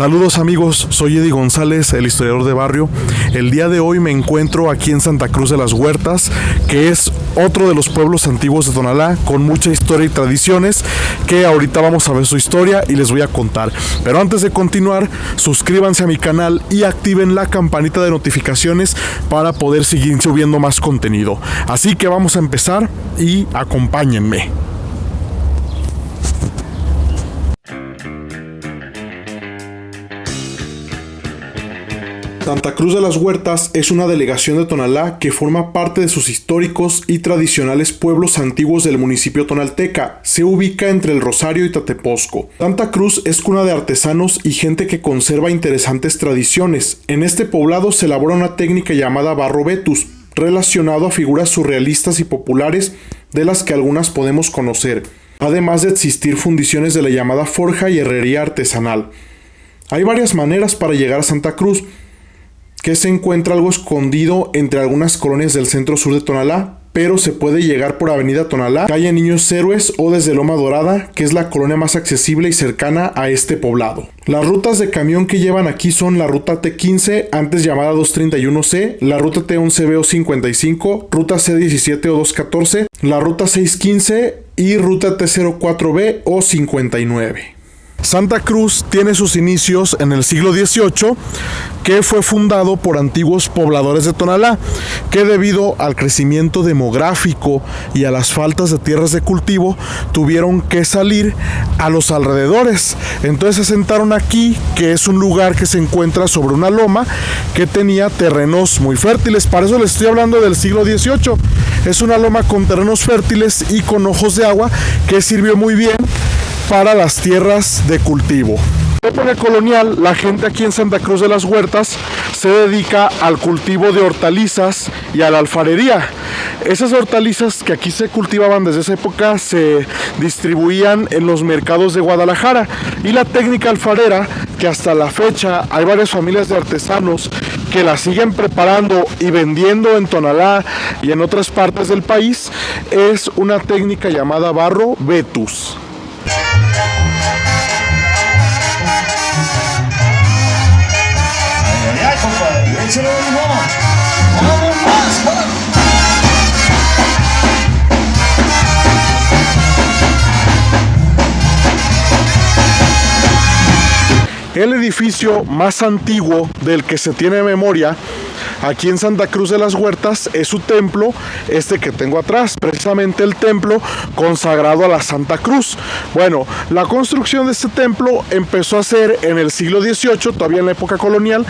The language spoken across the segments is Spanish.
Saludos amigos, soy Eddie González, el historiador de barrio. El día de hoy me encuentro aquí en Santa Cruz de las Huertas, que es otro de los pueblos antiguos de Tonalá, con mucha historia y tradiciones, que ahorita vamos a ver su historia y les voy a contar. Pero antes de continuar, suscríbanse a mi canal y activen la campanita de notificaciones para poder seguir subiendo más contenido. Así que vamos a empezar y acompáñenme. Santa Cruz de las Huertas es una delegación de Tonalá que forma parte de sus históricos y tradicionales pueblos antiguos del municipio tonalteca. Se ubica entre El Rosario y Tateposco. Santa Cruz es cuna de artesanos y gente que conserva interesantes tradiciones. En este poblado se elabora una técnica llamada barro vetus, relacionado a figuras surrealistas y populares, de las que algunas podemos conocer, además de existir fundiciones de la llamada forja y herrería artesanal. Hay varias maneras para llegar a Santa Cruz, que se encuentra algo escondido entre algunas colonias del centro sur de Tonalá, pero se puede llegar por Avenida Tonalá, calle Niños Héroes o desde Loma Dorada, que es la colonia más accesible y cercana a este poblado. Las rutas de camión que llevan aquí son la ruta T15, antes llamada 231C, la ruta T11B o 55, ruta C17 o 214, la ruta 615 y ruta T04B o 59. Santa Cruz tiene sus inicios en el siglo XVIII, que fue fundado por antiguos pobladores de Tonalá, que debido al crecimiento demográfico y a las faltas de tierras de cultivo, tuvieron que salir a los alrededores. Entonces se asentaron aquí, que es un lugar que se encuentra sobre una loma, que tenía terrenos muy fértiles. Para eso les estoy hablando del siglo XVIII. Es una loma con terrenos fértiles y con ojos de agua, que sirvió muy bien para las tierras de cultivo. En la época colonial, la gente aquí en Santa Cruz de las Huertas se dedica al cultivo de hortalizas y a la alfarería. Esas hortalizas que aquí se cultivaban desde esa época se distribuían en los mercados de Guadalajara, y la técnica alfarera, que hasta la fecha hay varias familias de artesanos que la siguen preparando y vendiendo en Tonalá y en otras partes del país, es una técnica llamada barro vetus. El edificio más antiguo del que se tiene memoria aquí en Santa Cruz de las Huertas es su templo, este que tengo atrás, precisamente el templo consagrado a la Santa Cruz. Bueno, la construcción de este templo empezó a ser en el siglo XVIII, todavía en la época colonial,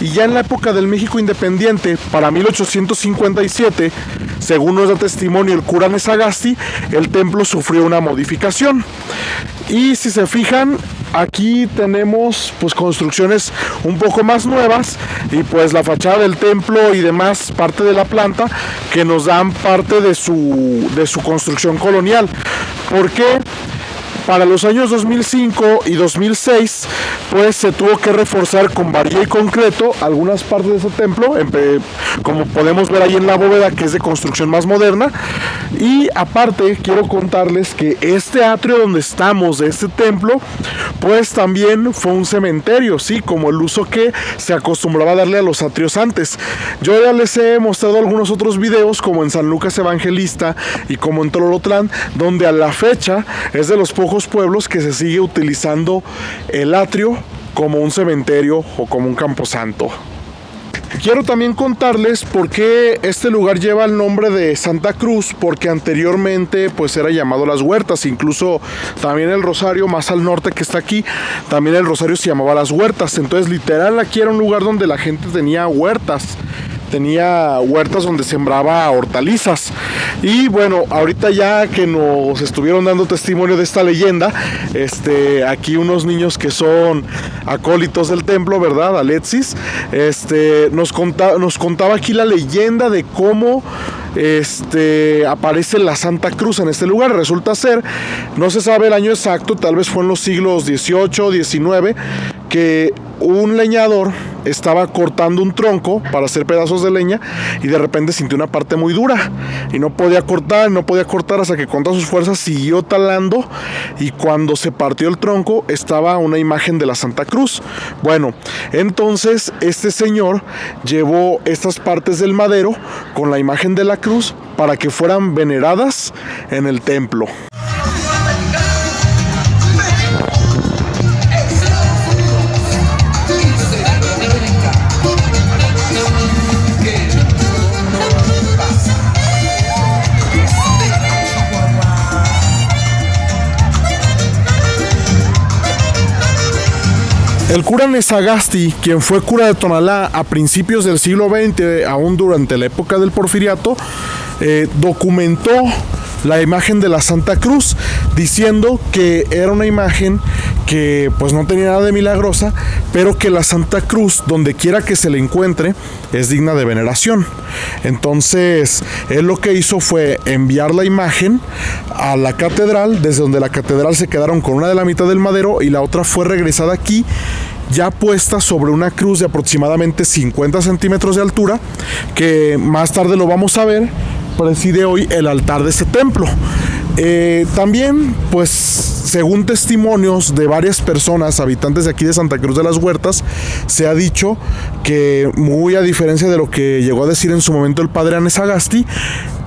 y ya en la época del México independiente, para 1857, según nos da testimonio el cura Nesagasti, el templo sufrió una modificación. Y si se fijan, aquí tenemos pues construcciones un poco más nuevas, y pues la fachada del templo y demás, parte de la planta, que nos dan parte de su construcción colonial. ¿Por qué? Para los años 2005 y 2006, pues se tuvo que reforzar con varilla y concreto algunas partes de ese templo, como podemos ver ahí en la bóveda, que es de construcción más moderna. Y aparte, quiero contarles que este atrio donde estamos, de este templo, pues también fue un cementerio, sí, como el uso que se acostumbraba a darle a los atrios antes. Yo ya les he mostrado algunos otros videos, como en San Lucas Evangelista y como en Tololotlán, donde a la fecha es de los pocos pueblos que se sigue utilizando el atrio como un cementerio o como un camposanto. Quiero también contarles por qué este lugar lleva el nombre de Santa Cruz, porque anteriormente pues era llamado Las Huertas. Incluso también El Rosario, más al norte que está aquí, también El Rosario se llamaba Las Huertas. Entonces literal aquí era un lugar donde la gente tenía huertas donde sembraba hortalizas. Y bueno, ahorita ya que nos estuvieron dando testimonio de esta leyenda, aquí unos niños que son acólitos del templo, ¿verdad? Alexis, nos contaba aquí la leyenda de cómo aparece la Santa Cruz en este lugar. Resulta ser, no se sabe el año exacto, tal vez fue en los siglos XVIII, XIX, que un leñador estaba cortando un tronco para hacer pedazos de leña y de repente sintió una parte muy dura y no podía cortar hasta que con todas sus fuerzas siguió talando, y cuando se partió el tronco estaba una imagen de la Santa Cruz. Bueno, entonces este señor llevó estas partes del madero con la imagen de la cruz para que fueran veneradas en el templo. El cura Nesagasti, quien fue cura de Tonalá a principios del siglo XX, aún durante la época del Porfiriato, documentó la imagen de la Santa Cruz, diciendo que era una imagen que pues no tenía nada de milagrosa, pero que la Santa Cruz, donde quiera que se le encuentre, es digna de veneración. Entonces, él lo que hizo fue enviar la imagen a la catedral, desde donde la catedral se quedaron con una de la mitad del madero y la otra fue regresada aquí, ya puesta sobre una cruz de aproximadamente 50 centímetros de altura, que más tarde lo vamos a ver, preside hoy el altar de ese templo. También, pues, según testimonios de varias personas, habitantes de aquí de Santa Cruz de las Huertas, se ha dicho que, muy a diferencia de lo que llegó a decir en su momento el padre Anesagasti,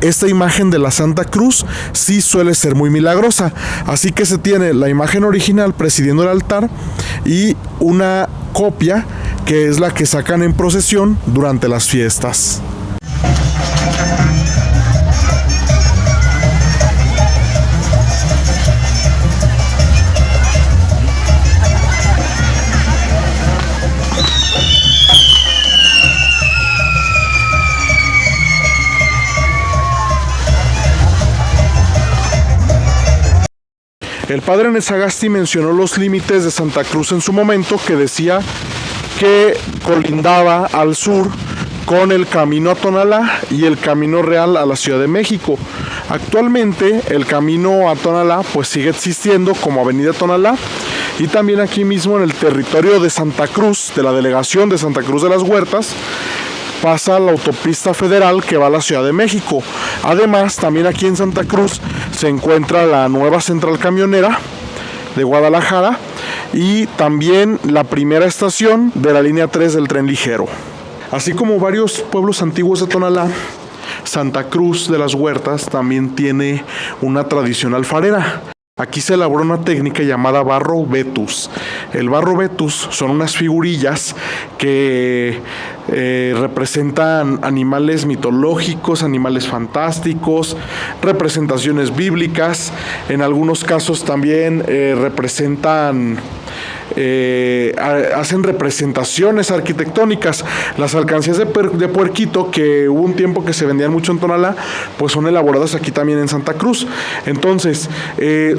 esta imagen de la Santa Cruz sí suele ser muy milagrosa. Así que se tiene la imagen original presidiendo el altar y una copia que es la que sacan en procesión durante las fiestas. El padre Nesagasti mencionó los límites de Santa Cruz en su momento, que decía que colindaba al sur con el camino a Tonalá y el camino real a la Ciudad de México. Actualmente el camino a Tonalá pues sigue existiendo como Avenida Tonalá, y también aquí mismo en el territorio de Santa Cruz, de la delegación de Santa Cruz de las Huertas, pasa la autopista federal que va a la Ciudad de México. Además, también aquí en Santa Cruz se encuentra la nueva central camionera de Guadalajara y también la primera estación de la línea 3 del tren ligero. Así como varios pueblos antiguos de Tonalá, Santa Cruz de las Huertas también tiene una tradición alfarera. Aquí se elaboró una técnica llamada barro vetus. El barro vetus son unas figurillas que representan animales mitológicos, animales fantásticos, representaciones bíblicas. En algunos casos también hacen representaciones arquitectónicas. Las alcancías de puerquito, que hubo un tiempo que se vendían mucho en Tonalá, pues son elaboradas aquí también en Santa Cruz. Entonces,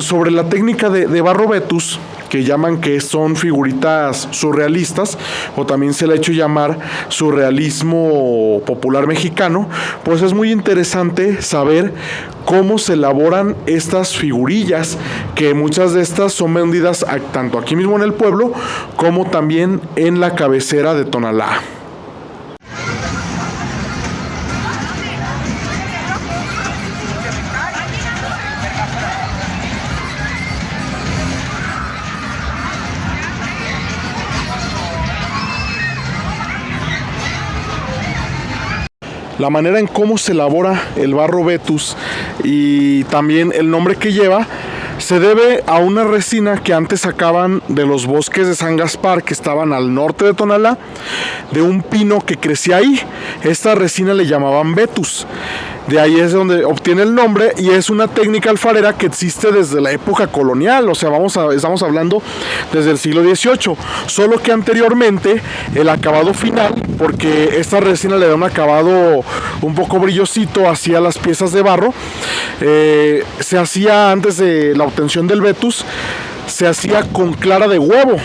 sobre la técnica de barro vetus, que llaman que son figuritas surrealistas, o también se le ha hecho llamar surrealismo popular mexicano, pues es muy interesante saber cómo se elaboran estas figurillas, que muchas de estas son vendidas tanto aquí mismo en el pueblo como también en la cabecera de Tonalá. La manera en cómo se elabora el barro vetus y también el nombre que lleva se debe a una resina que antes sacaban de los bosques de San Gaspar, que estaban al norte de Tonalá, de un pino que crecía ahí. Esta resina le llamaban vetus. De ahí es donde obtiene el nombre, y es una técnica alfarera que existe desde la época colonial, o sea, estamos hablando desde el siglo XVIII, solo que anteriormente el acabado final, porque esta resina le da un acabado un poco brillosito hacia las piezas de barro, se hacía antes de la obtención del vetus, se hacía con clara de huevo.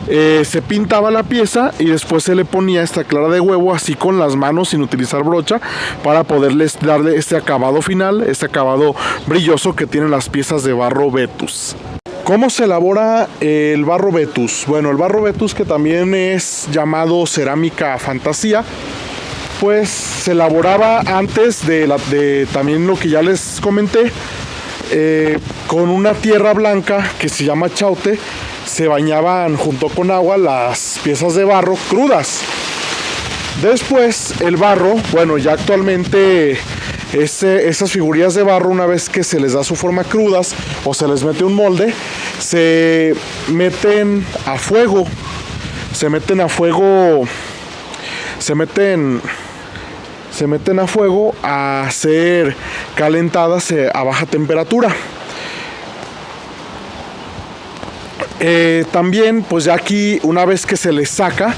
Se pintaba la pieza y después se le ponía esta clara de huevo así con las manos, sin utilizar brocha, para poderles darle este acabado final, este acabado brilloso que tienen las piezas de barro vetus. ¿Cómo se elabora el barro Vetus? Bueno, el barro Vetus, que también es llamado cerámica fantasía, pues se elaboraba antes de también lo que ya les comenté, con una tierra blanca que se llama chaute. Se bañaban junto con agua las piezas de barro crudas. Después el barro, bueno, ya actualmente esas figurillas de barro, una vez que se les da su forma crudas o se les mete un molde, se meten a fuego. Se meten a fuego a ser calentadas a baja temperatura. También, pues ya aquí, una vez que se les saca,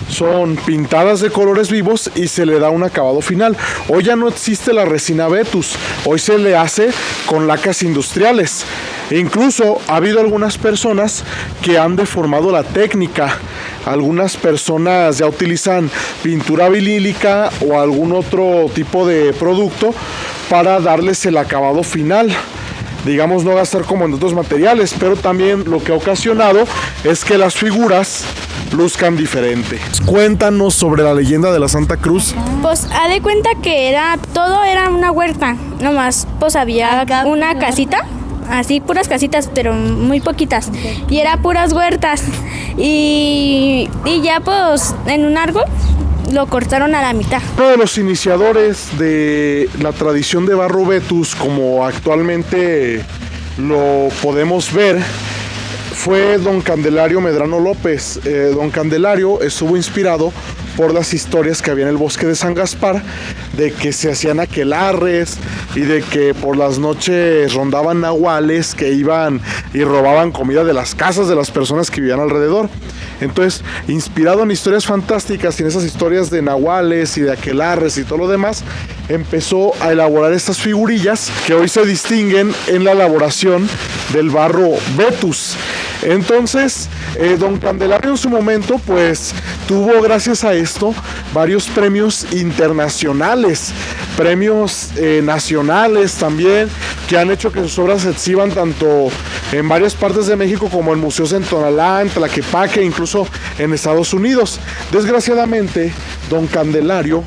son pintadas de colores vivos y se le da un acabado final. Hoy ya no existe la resina Vetus, hoy se le hace con lacas industriales. E incluso ha habido algunas personas que han deformado la técnica. Algunas personas ya utilizan pintura vinílica o algún otro tipo de producto para darles el acabado final. Digamos, no gastar como en otros materiales, pero también lo que ha ocasionado es que las figuras luzcan diferente. Cuéntanos sobre la leyenda de la Santa Cruz. Pues haz de cuenta que todo era una huerta, nomás pues había una casita, así puras casitas, pero muy poquitas, y era puras huertas, y ya pues en un árbol lo cortaron a la mitad. Uno de los iniciadores de la tradición de barro Vetus, como actualmente lo podemos ver, fue don Candelario Medrano López. Don Candelario estuvo inspirado por las historias que había en el bosque de San Gaspar, de que se hacían aquelarres y de que por las noches rondaban nahuales que iban y robaban comida de las casas de las personas que vivían alrededor. Entonces, inspirado en historias fantásticas y en esas historias de nahuales y de aquelarres y todo lo demás, empezó a elaborar estas figurillas que hoy se distinguen en la elaboración del barro Vetus. Entonces, don Candelario en su momento, pues, tuvo gracias a esto varios premios internacionales, premios nacionales también, que han hecho que sus obras se exhiban tanto en varias partes de México como en museos en Tonalá, en Tlaquepaque, incluso en Estados Unidos. Desgraciadamente, don Candelario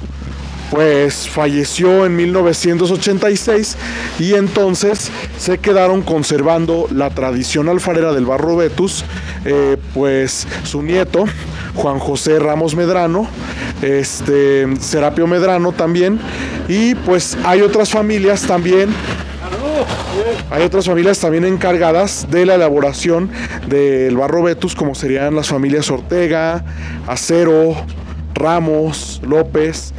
pues falleció en 1986 y entonces se quedaron conservando la tradición alfarera del barro Vetus, pues su nieto Juan José Ramos Medrano, Serapio Medrano también, y pues hay otras familias también encargadas de la elaboración del barro Vetus, como serían las familias Ortega, Acero, Ramos, López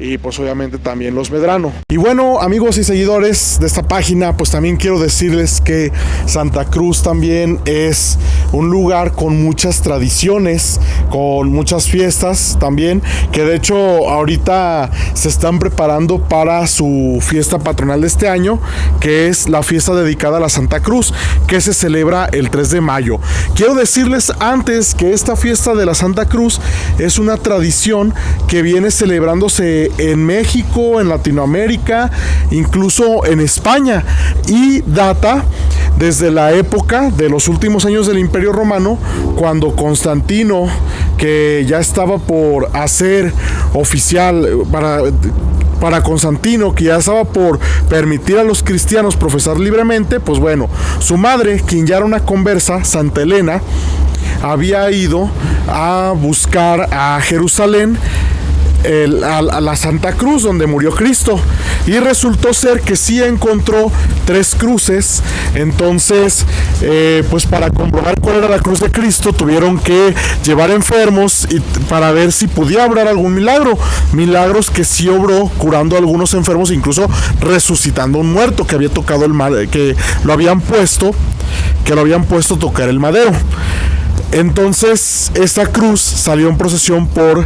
y pues obviamente también los Medrano. Y bueno, amigos y seguidores de esta página, pues también quiero decirles que Santa Cruz también es un lugar con muchas tradiciones, con muchas fiestas también, que de hecho ahorita se están preparando para su fiesta patronal de este año, que es la fiesta dedicada a la Santa Cruz, que se celebra el 3 de mayo. Quiero decirles antes que esta fiesta de la Santa Cruz es una tradición que viene celebrándose en México, en Latinoamérica, incluso en España, y data desde la época de los últimos años del Imperio Romano, cuando Constantino, que ya estaba por hacer oficial para Constantino, que ya estaba por permitir a los cristianos profesar libremente, pues bueno, su madre, quien ya era una conversa, Santa Elena, había ido a buscar a Jerusalén, a la Santa Cruz donde murió Cristo, y resultó ser que sí encontró 3 cruces. Entonces pues para comprobar cuál era la cruz de Cristo tuvieron que llevar enfermos para ver si podía obrar algún milagros que sí obró, curando a algunos enfermos, incluso resucitando a un muerto que había tocado que lo habían puesto a tocar el madero. Entonces esta cruz salió en procesión por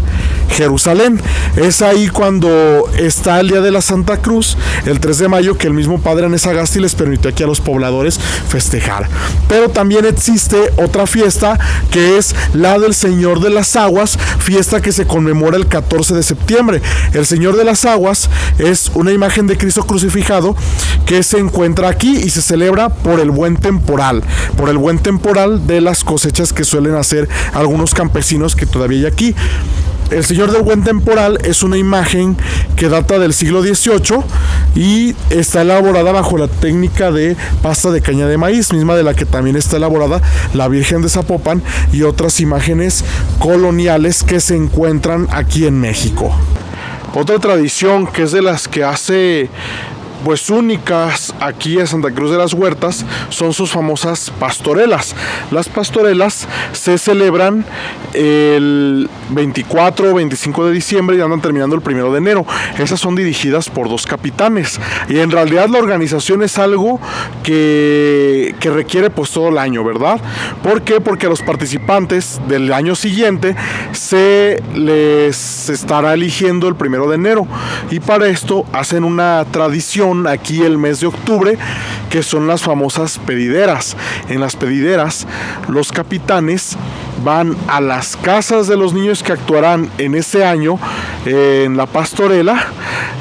Jerusalén. Es ahí cuando está el día de la Santa Cruz, el 3 de mayo, que el mismo padre Anés Sagasti les permitió aquí a los pobladores festejar. Pero también existe otra fiesta, que es la del Señor de las Aguas, fiesta que se conmemora el 14 de septiembre. El Señor de las Aguas es una imagen de Cristo crucificado que se encuentra aquí y se celebra por el buen temporal de las cosechas que suelen hacer algunos campesinos que todavía hay aquí. El Señor del Buen Temporal es una imagen que data del siglo XVIII y está elaborada bajo la técnica de pasta de caña de maíz, misma de la que también está elaborada la Virgen de Zapopan y otras imágenes coloniales que se encuentran aquí en México. Otra tradición que es de las que hace pues únicas aquí en Santa Cruz de las Huertas son sus famosas pastorelas. Las pastorelas se celebran el 24 o 25 de diciembre y andan terminando el 1 de enero. Esas son dirigidas por 2 capitanes y en realidad la organización es algo que requiere pues todo el año, ¿verdad? ¿Por qué? Porque a los participantes del año siguiente se les estará eligiendo el 1 de enero y para esto hacen una tradición aquí el mes de octubre, que son las famosas pedideras. En las pedideras los capitanes van a las casas de los niños que actuarán en ese año en la pastorela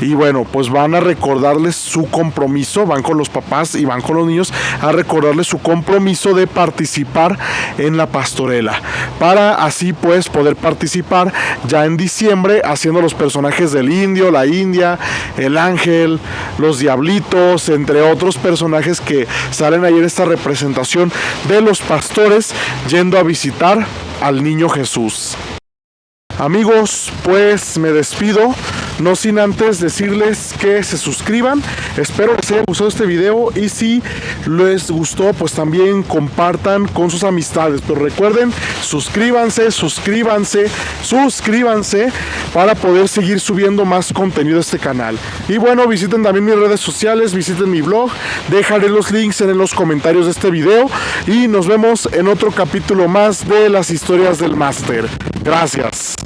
y bueno, pues van a recordarles su compromiso, van con los papás y van con los niños a recordarles su compromiso de participar en la pastorela, para así pues poder participar ya en diciembre haciendo los personajes del indio, la india, el ángel, los diablitos, entre otros personajes que salen ahí en esta representación de los pastores yendo a visitar al niño Jesús. Amigos, pues me despido, no sin antes decirles que se suscriban. Espero les haya gustado este video y si les gustó pues también compartan con sus amistades, pero recuerden, suscríbanse para poder seguir subiendo más contenido a este canal. Y bueno, visiten también mis redes sociales, visiten mi blog, dejaré los links en los comentarios de este video y nos vemos en otro capítulo más de las historias del máster. Gracias.